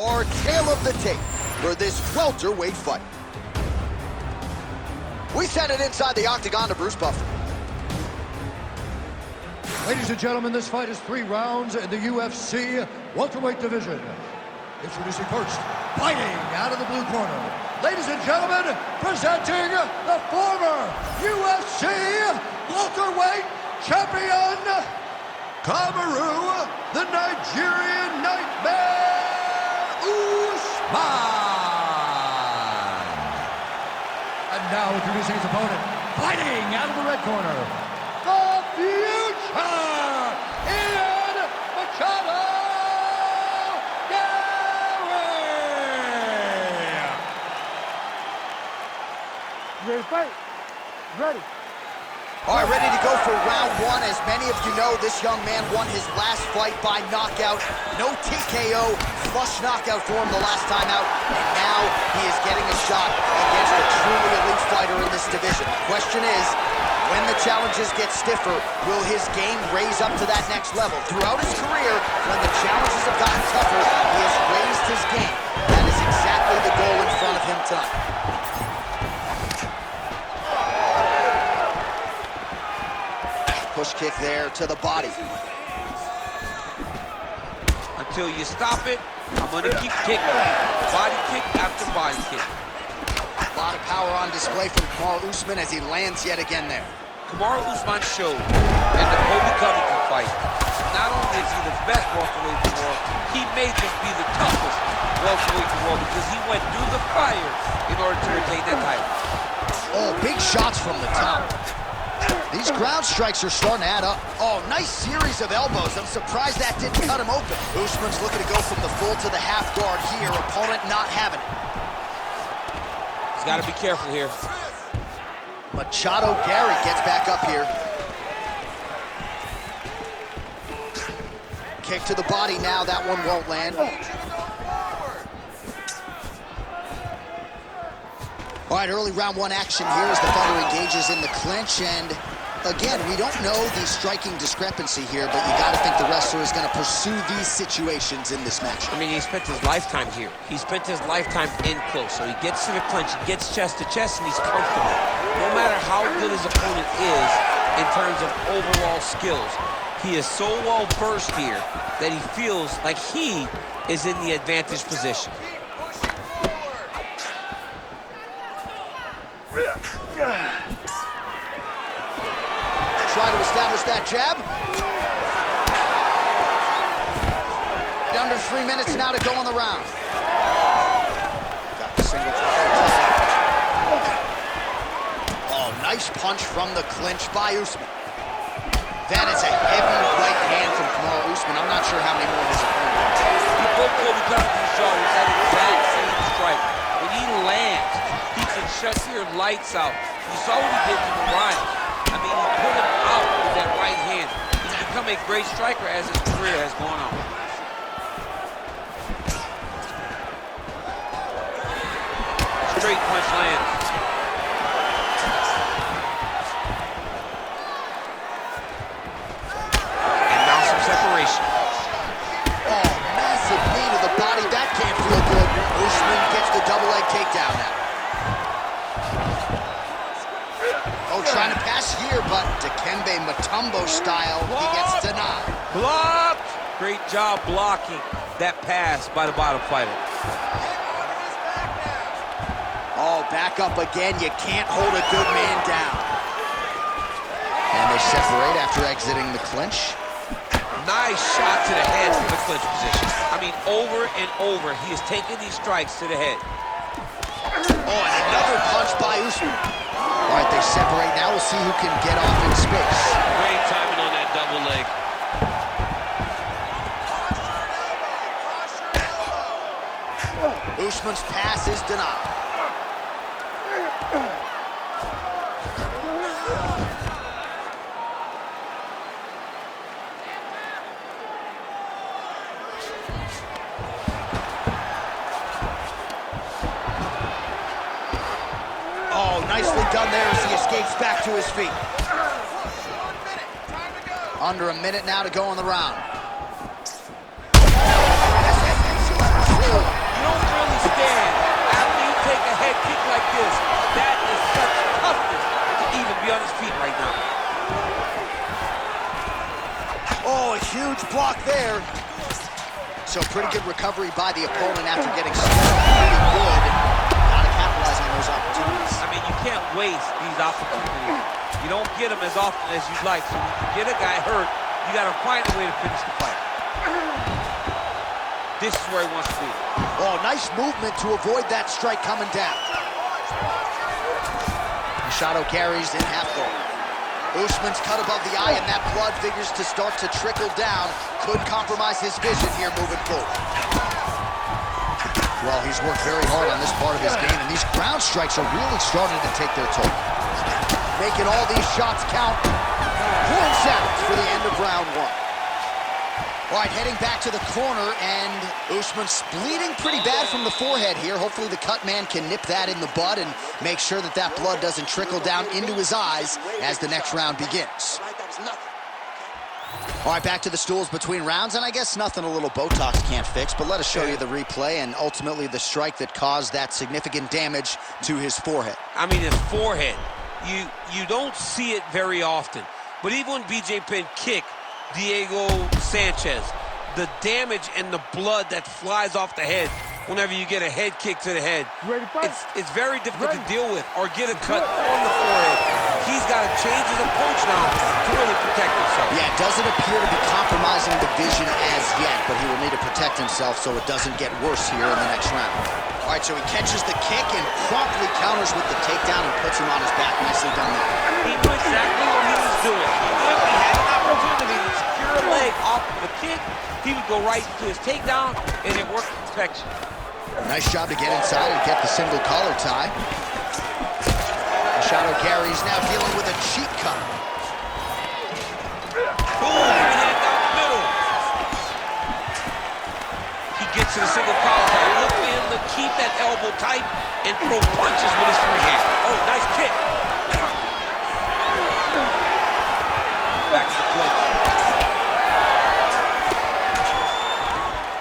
our tale of the tape for this welterweight fight. We send it inside the octagon to Bruce Buffer. Ladies and gentlemen, this fight is 3 rounds in the UFC welterweight division. Introducing first, fighting out of the blue corner. Ladies and gentlemen, presenting the former UFC welterweight champion, Kamaru, the Nigerian Nightmare Usman. And now introducing his opponent, fighting out of the red corner, the future, Ian Machado. Ready to fight? Ready. All right, ready to go for round 1. As many of you know, this young man won his last fight by knockout. No TKO, flush knockout for him the last time out. And now he is getting a shot against a truly elite fighter in this division. Question is, when the challenges get stiffer, will his game raise up to that next level? Throughout his career, when the challenges have gotten tougher, he has raised his game. That is exactly the goal in front of him tonight. Push kick there to the body. Until you stop it, I'm gonna keep kicking. Body kick after body kick. A lot of power on display from Kamaru Usman as he lands yet again there. Kamaru Usman showed in the Kobe Covington fight, not only is he the best welterweight in the world, he may just be the toughest welterweight in the world because he went through the fire in order to retain that title. Oh, big shots from the top. These ground strikes are starting to add up. Oh, nice series of elbows. I'm surprised that didn't cut him open. Usman's looking to go from the full to the half guard here. Opponent not having it. He's got to be careful here. Machado Gary gets back up here. Kick to the body now. That one won't land. All right, early round 1 action here as the fighter engages in the clinch. And again, we don't know the striking discrepancy here, but you got to think the wrestler is going to pursue these situations in this match. I mean, he spent his lifetime here. He spent his lifetime in close. So he gets to the clinch, he gets chest to chest, and he's comfortable. No matter how good his opponent is in terms of overall skills, he is so well versed here that he feels like he is in the advantage position. Try to establish that jab. Under 3 minutes now to go on the round. Got the single. Oh, nice punch from the clinch by Usman. That is a heavy right hand from Kamaru Usman. I'm not sure how many more his opponent has. He broke Kobe Covington's jaw with that exact same strike. When he lands, he can shut your lights out. You saw what he did to Ryan. I mean, he put him out with that right hand. He's become a great striker as his career has gone on. Straight punch lands. And now some separation. Oh, massive knee to the body. That can't feel good. Usman gets the double leg takedown now. Oh, trying to pass here, but Dikembe Mutombo style, he gets denied. Blocked! Great job blocking that pass by the bottom fighter. Oh, back up again. You can't hold a good man down. And they separate after exiting the clinch. Nice shot to the head from the clinch position. I mean, over and over, he is taking these strikes to the head. Oh, and another punch by Usman. All right, they separate now. We'll see who can get off in space. Great timing on that double leg. Usman's pass is denied. Oh, nicely done there as he escapes back to his feet. Under a minute now to go on the round. feet right now. Oh, a huge block there. So pretty good recovery by the opponent after getting stunned pretty good. Gotta capitalize on those opportunities. I mean, you can't waste these opportunities. You don't get them as often as you'd like. So when you get a guy hurt, you gotta find a way to finish the fight. This is where he wants to be. Oh, nice movement to avoid that strike coming down. Machado carries in half guard. Usman's cut above the eye, and that blood figures to start to trickle down. Could compromise his vision here moving forward. Well, he's worked very hard on this part of his game, and these ground strikes are really starting to take their toll. Making all these shots count. Points out for the end of round one. All right, heading back to the corner, and Usman's bleeding pretty bad from the forehead here. Hopefully the cut man can nip that in the bud and make sure that that blood doesn't trickle down into his eyes as the next round begins. All right, back to the stools between rounds, and I guess nothing a little Botox can't fix, but let us show you the replay and ultimately the strike that caused that significant damage to his forehead. I mean, his forehead, you don't see it very often, but even when BJ Penn kicked Diego Sanchez, the damage and the blood that flies off the head whenever you get a head kick to the head, it's very difficult to deal with or get a cut on the forehead. He's got to change his approach now to really protect himself. Yeah, it doesn't appear to be compromising the vision as yet, but he will need to protect himself so it doesn't get worse here in the next round. All right, so he catches the kick and promptly counters with the takedown and puts him on his back. Nicely done there. He knew exactly what he was doing. If he had an opportunity to secure a leg off of the kick, he would go right to his takedown, and it worked to perfection. Nice job to get inside and get the single collar tie. Machado carries now dealing with a cheek cut. Boom, right hand down the middle. He gets to the single collar tie. Look for him to keep that elbow tight and throw punches with his free hand. Oh, nice kick. Back to the clinch.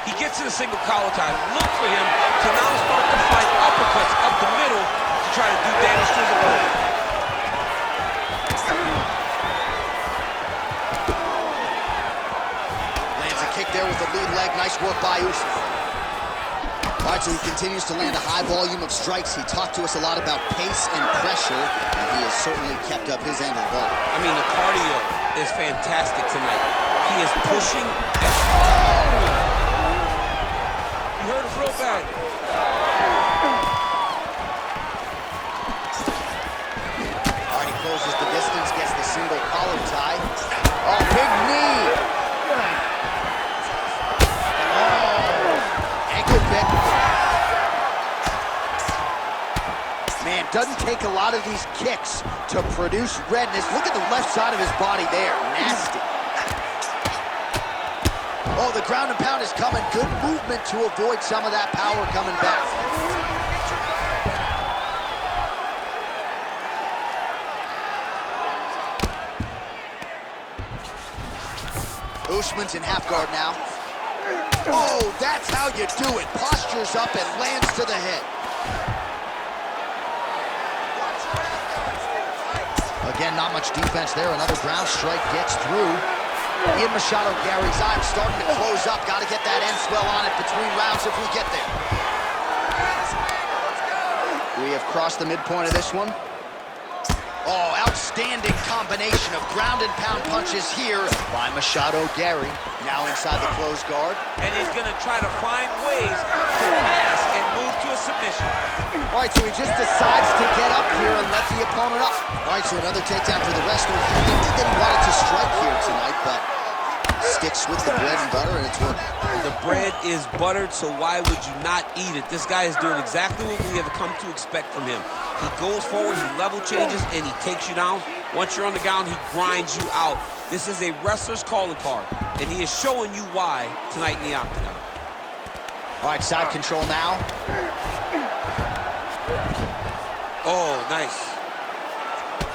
He gets to the single collar tie. Look for him to now start to fight uppercuts up the middle to try to do damage to his opponent. Lands a kick there with the lead leg. Nice work by Usman. All right, so he continues to land a high volume of strikes. He talked to us a lot about pace and pressure, and he has certainly kept up his end of the ball. I mean, the cardio is fantastic tonight. He is pushing. You heard a throw back. All right, he closes the distance, gets the single collar tie. Oh, big knee. Oh, ankle pick. Man, doesn't take a lot of these kicks to produce redness. Look at the left side of his body there. Nasty. Oh, the ground and pound is coming. Good movement to avoid some of that power coming back. Usman's in half guard now. Oh, that's how you do it. Postures up and lands to the head. Again, not much defense there. Another ground strike gets through. Ian Machado carries on, starting to close up. Got to get that end swell on it between rounds if we get there. We have crossed the midpoint of this one. Oh, outstanding combination of ground and pound punches here by Machado Gary. Now inside the closed guard. And he's going to try to find ways to pass and move to a submission. All right, so he just decides to get up here and let the opponent up. All right, so another takedown for the wrestler. He hinted that he wanted to strike here tonight, but sticks with the bread and butter, and it's working. The bread is buttered, so why would you not eat it? This guy is doing exactly what we have come to expect from him. He goes forward, he level changes, and he takes you down. Once you're on the ground, he grinds you out. This is a wrestler's calling card, and he is showing you why tonight in the octagon. All right, side control now. Oh, nice.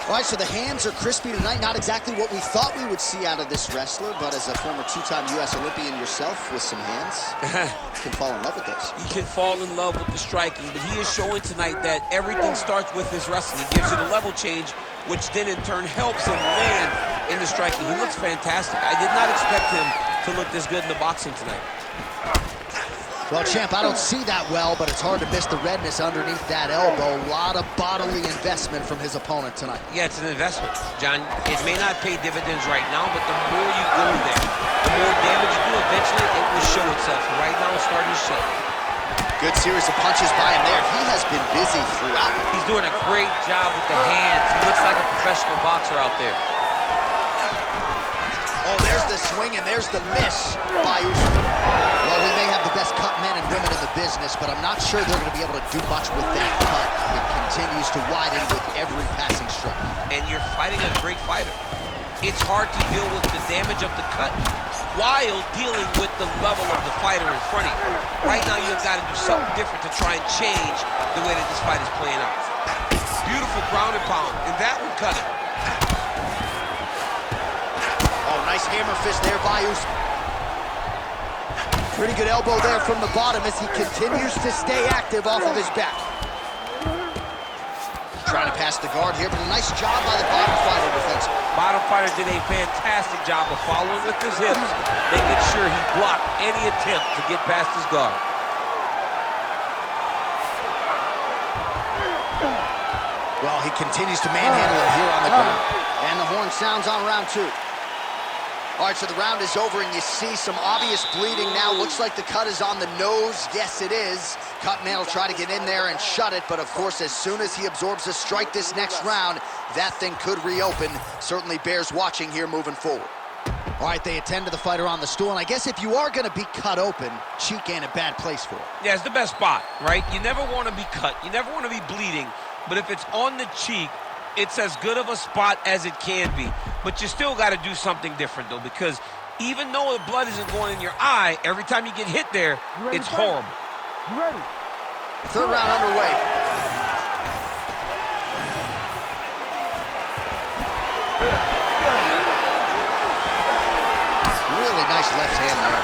All right, so the hands are crispy tonight. Not exactly what we thought we would see out of this wrestler, but as a former two-time U.S. Olympian yourself with some hands, you can fall in love with those. You can fall in love with the striking, but he is showing tonight that everything starts with his wrestling. He gives you the level change, which then in turn helps him land in the striking. He looks fantastic. I did not expect him to look this good in the boxing tonight. Well, champ, I don't see that well, but it's hard to miss the redness underneath that elbow. A lot of bodily investment from his opponent tonight. Yeah, it's an investment, John. It may not pay dividends right now, but the more you go there, the more damage you do, eventually it will show itself. Right now, it's starting to show. Good series of punches by him there. He has been busy throughout. He's doing a great job with the hands. He looks like a professional boxer out there. Oh, there's the swing, and there's the miss by Usman. Well, we may have the best cut men and women in the business, but I'm not sure they're going to be able to do much with that cut. It continues to widen with every passing strike. And you're fighting a great fighter. It's hard to deal with the damage of the cut while dealing with the level of the fighter in front of you. Right now, you've got to do something different to try and change the way that this fight is playing out. Beautiful ground and pound, and that one cut him. Nice hammer fist there by Usman. Pretty good elbow there from the bottom as he continues to stay active off of his back. Trying to pass the guard here, but a nice job by the bottom fighter defense. Bottom fighter did a fantastic job of following with his hips, making sure he blocked any attempt to get past his guard. Well, he continues to manhandle him here on the ground. And the horn sounds on round two. All right, so the round is over, and you see some obvious bleeding now. Looks like the cut is on the nose. Yes, it is. Cut man will try to get in there and shut it, but of course, as soon as he absorbs a strike this next round, that thing could reopen. Certainly bears watching here moving forward. All right, they attend to the fighter on the stool, and I guess if you are going to be cut open, cheek ain't a bad place for it. Yeah, it's the best spot, right? You never want to be cut. You never want to be bleeding, but if it's on the cheek, it's as good of a spot as it can be. But you still got to do something different, though, because even though the blood isn't going in your eye, every time you get hit there, it's horrible. You ready? Third round underway. Really nice left hand there.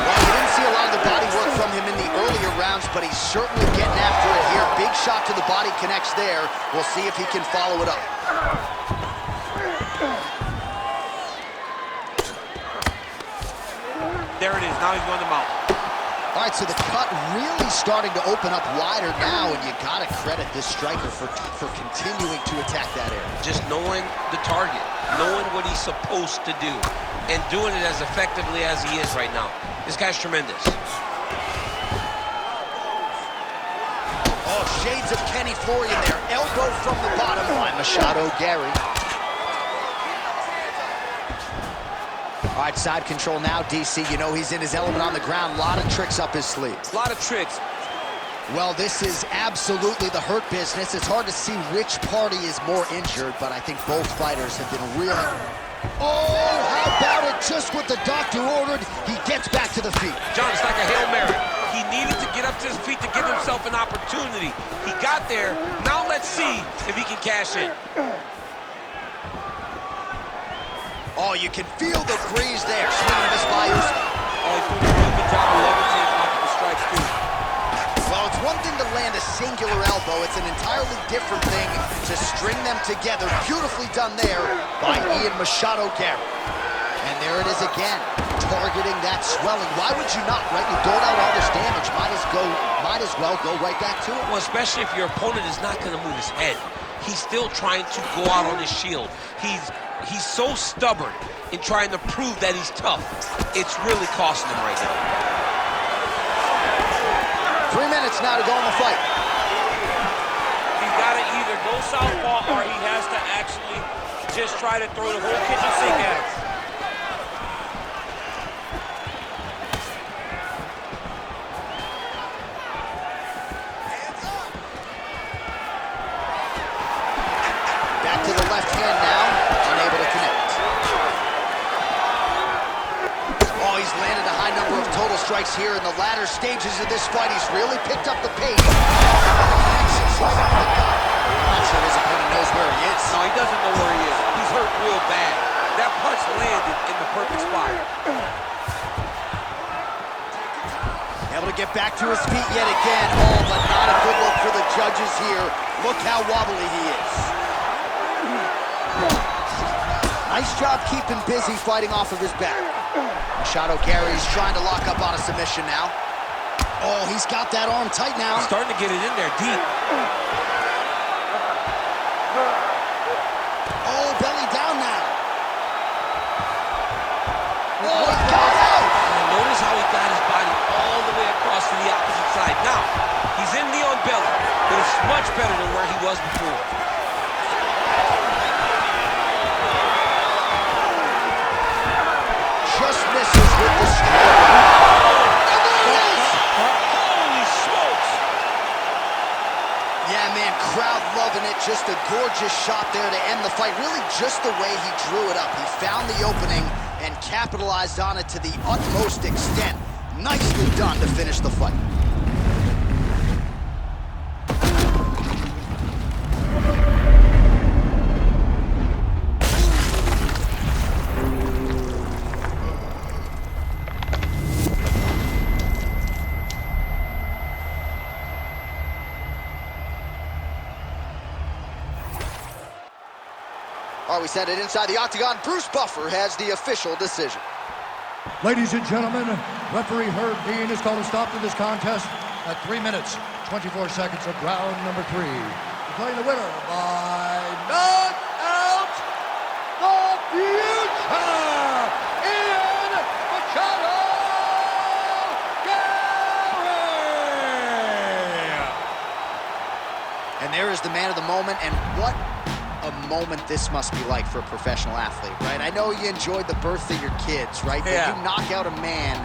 Well, you didn't see a lot of the body work from him in the earlier rounds, but he's certainly getting after it here. Big shot to the body connects there. We'll see if he can follow it up. There it is. Now he's going to mount. All right, so the cut really starting to open up wider now, and you got to credit this striker for continuing to attack that area. Just knowing the target, knowing what he's supposed to do, and doing it as effectively as he is right now. This guy's tremendous. Oh, shades of Kenny Florian there. Elbow from the bottom by Machado Gary. All right, side control now, DC. You know he's in his element on the ground. A lot of tricks up his sleeve. A lot of tricks. Well, this is absolutely the hurt business. It's hard to see which party is more injured, but I think both fighters have been really... Oh, how about it? Just what the doctor ordered, he gets back to the feet. John, it's like a Hail Mary. He needed to get up to his feet to give himself an opportunity. He got there. Now let's see if he can cash in. Oh, you can feel the breeze there. Swing and miss by Usman. Oh, he's doing a really good job of leveraging off the strikes, too. Well, it's one thing to land a singular elbow. It's an entirely different thing to string them together. Beautifully done there by Ian Machado Gary. And there it is again, targeting that swelling. Why would you not, right? You doled out all this damage. Might as well go right back to it. Well, especially if your opponent is not going to move his head. He's still trying to go out on his shield. He's so stubborn in trying to prove that he's tough. It's really costing him right now. 3 minutes now to go in the fight. He's got to either go southpaw or he has to actually just try to throw the whole kitchen sink at him. Back to the left hand now, unable to connect. Oh, he's landed a high number of total strikes here in the latter stages of this fight. He's really picked up the pace. Not sure his opponent knows where he is. No, he doesn't know where he is. He's hurt real bad. That punch landed in the perfect spot. Able to get back to his feet yet again. Oh, but not a good look for the judges here. Look how wobbly he is. Nice job keeping busy fighting off of his back. Machado carries, trying to lock up on a submission now. Oh, he's got that arm tight now. He's starting to get it in there deep. Oh, belly down now. Oh, he got out. And notice how he got his body all the way across to the opposite side. Now, he's in the on belly, but it's much better than where he was before. Just misses with the strike. And there it is! Holy smokes! Yeah, man, crowd loving it. Just a gorgeous shot there to end the fight. Really just the way he drew it up. He found the opening and capitalized on it to the utmost extent. Nicely done to finish the fight. All right, we send it inside the octagon. Bruce Buffer has the official decision. Ladies and gentlemen, referee Herb Dean has called a stop to this contest at 3 minutes, 24 seconds of round number 3. Declaring the winner by knockout, the future, Ian Machado Gary! And there is the man of the moment, and what a moment this must be like for a professional athlete, right? I know you enjoyed the birth of your kids, right? Yeah. But you knock out a man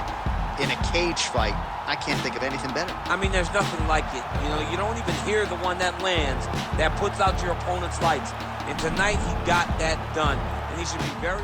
in a cage fight, I can't think of anything better. I mean, there's nothing like it. You know, you don't even hear the one that lands, that puts out your opponent's lights. And tonight, he got that done. And he should be very...